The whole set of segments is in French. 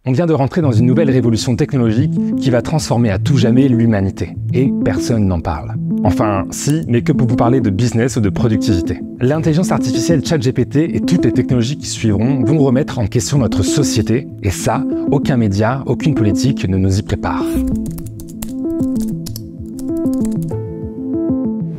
On vient de rentrer dans une nouvelle révolution technologique qui va transformer à tout jamais l'humanité. Et personne n'en parle. Enfin, si, mais que pour vous parler de business ou de productivité. L'intelligence artificielle ChatGPT et toutes les technologies qui suivront vont remettre en question notre société. Et ça, aucun média, aucune politique ne nous y prépare.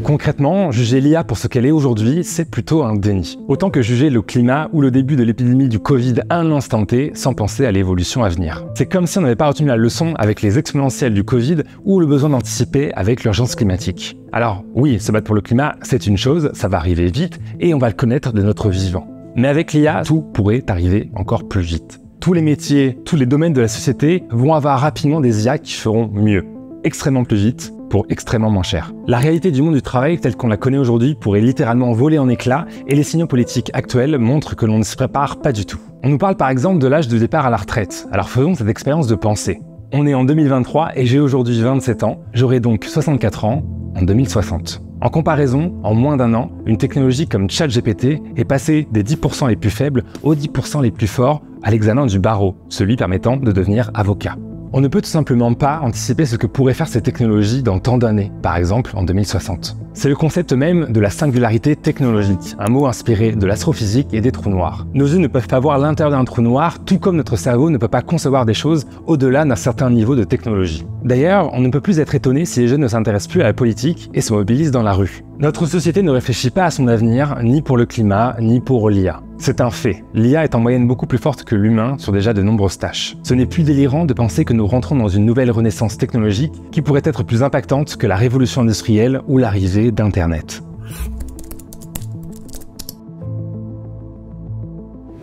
Concrètement, juger l'IA pour ce qu'elle est aujourd'hui, c'est plutôt un déni. Autant que juger le climat ou le début de l'épidémie du Covid à un instant T sans penser à l'évolution à venir. C'est comme si on n'avait pas retenu la leçon avec les exponentielles du Covid ou le besoin d'anticiper avec l'urgence climatique. Alors oui, se battre pour le climat, c'est une chose, ça va arriver vite et on va le connaître de notre vivant. Mais avec l'IA, tout pourrait arriver encore plus vite. Tous les métiers, tous les domaines de la société vont avoir rapidement des IA qui feront mieux, extrêmement plus vite, pour extrêmement moins cher. La réalité du monde du travail telle qu'on la connaît aujourd'hui pourrait littéralement voler en éclats et les signaux politiques actuels montrent que l'on ne se prépare pas du tout. On nous parle par exemple de l'âge de départ à la retraite. Alors faisons cette expérience de pensée. On est en 2023 et j'ai aujourd'hui 27 ans, j'aurai donc 64 ans en 2060. En comparaison, en moins d'un an, une technologie comme ChatGPT est passée des 10% les plus faibles aux 10% les plus forts à l'examen du barreau, celui permettant de devenir avocat. On ne peut tout simplement pas anticiper ce que pourraient faire ces technologies dans tant d'années, par exemple en 2060. C'est le concept même de la singularité technologique, un mot inspiré de l'astrophysique et des trous noirs. Nos yeux ne peuvent pas voir l'intérieur d'un trou noir, tout comme notre cerveau ne peut pas concevoir des choses au-delà d'un certain niveau de technologie. D'ailleurs, on ne peut plus être étonné si les jeunes ne s'intéressent plus à la politique et se mobilisent dans la rue. Notre société ne réfléchit pas à son avenir, ni pour le climat, ni pour l'IA. C'est un fait, l'IA est en moyenne beaucoup plus forte que l'humain sur déjà de nombreuses tâches. Ce n'est plus délirant de penser que nous rentrons dans une nouvelle renaissance technologique qui pourrait être plus impactante que la révolution industrielle ou l'arrivée d'Internet.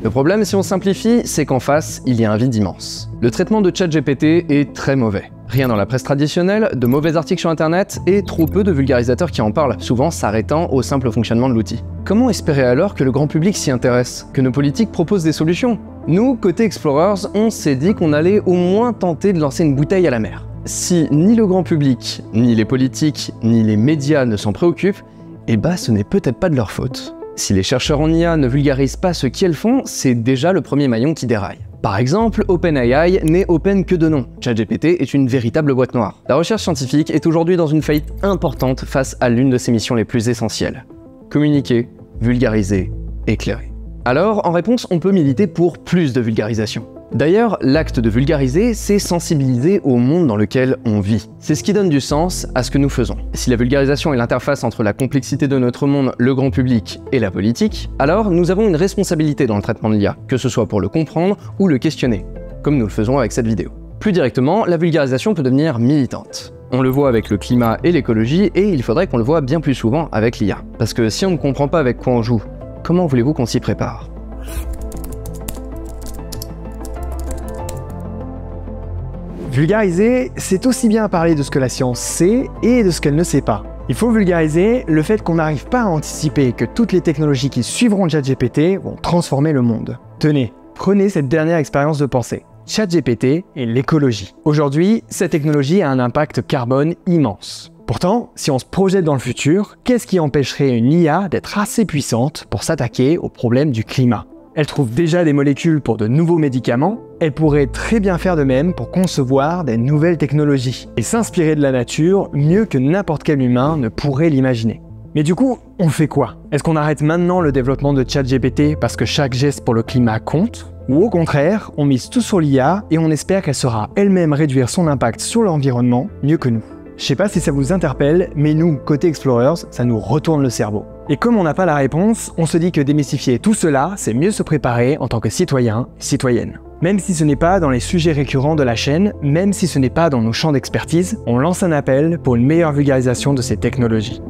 Le problème, si on simplifie, c'est qu'en face, il y a un vide immense. Le traitement de ChatGPT est très mauvais. Rien dans la presse traditionnelle, de mauvais articles sur internet et trop peu de vulgarisateurs qui en parlent, souvent s'arrêtant au simple fonctionnement de l'outil. Comment espérer alors que le grand public s'y intéresse, que nos politiques proposent des solutions? Nous, côté Explorers, on s'est dit qu'on allait au moins tenter de lancer une bouteille à la mer. Si ni le grand public, ni les politiques, ni les médias ne s'en préoccupent, eh bah ce n'est peut-être pas de leur faute. Si les chercheurs en IA ne vulgarisent pas ce qu'elles font, c'est déjà le premier maillon qui déraille. Par exemple, OpenAI n'est open que de nom. ChatGPT est une véritable boîte noire. La recherche scientifique est aujourd'hui dans une faillite importante face à l'une de ses missions les plus essentielles. Communiquer, vulgariser, éclairer. Alors, en réponse, on peut militer pour plus de vulgarisation. D'ailleurs, l'acte de vulgariser, c'est sensibiliser au monde dans lequel on vit. C'est ce qui donne du sens à ce que nous faisons. Si la vulgarisation est l'interface entre la complexité de notre monde, le grand public et la politique, alors nous avons une responsabilité dans le traitement de l'IA, que ce soit pour le comprendre ou le questionner, comme nous le faisons avec cette vidéo. Plus directement, la vulgarisation peut devenir militante. On le voit avec le climat et l'écologie, et il faudrait qu'on le voit bien plus souvent avec l'IA. Parce que si on ne comprend pas avec quoi on joue, comment voulez-vous qu'on s'y prépare ? Vulgariser, c'est aussi bien parler de ce que la science sait et de ce qu'elle ne sait pas. Il faut vulgariser le fait qu'on n'arrive pas à anticiper que toutes les technologies qui suivront ChatGPT vont transformer le monde. Tenez, prenez cette dernière expérience de pensée. ChatGPT et l'écologie. Aujourd'hui, cette technologie a un impact carbone immense. Pourtant, si on se projette dans le futur, qu'est-ce qui empêcherait une IA d'être assez puissante pour s'attaquer au problème du climat ? Elle trouve déjà des molécules pour de nouveaux médicaments, elle pourrait très bien faire de même pour concevoir des nouvelles technologies et s'inspirer de la nature mieux que n'importe quel humain ne pourrait l'imaginer. Mais du coup, on fait quoi? Est-ce qu'on arrête maintenant le développement de ChatGPT parce que chaque geste pour le climat compte? Ou au contraire, on mise tout sur l'IA et on espère qu'elle saura elle-même réduire son impact sur l'environnement mieux que nous? Je sais pas si ça vous interpelle, mais nous, côté Explorers, ça nous retourne le cerveau. Et comme on n'a pas la réponse, on se dit que démystifier tout cela, c'est mieux se préparer en tant que citoyen et citoyenne. Même si ce n'est pas dans les sujets récurrents de la chaîne, même si ce n'est pas dans nos champs d'expertise, on lance un appel pour une meilleure vulgarisation de ces technologies.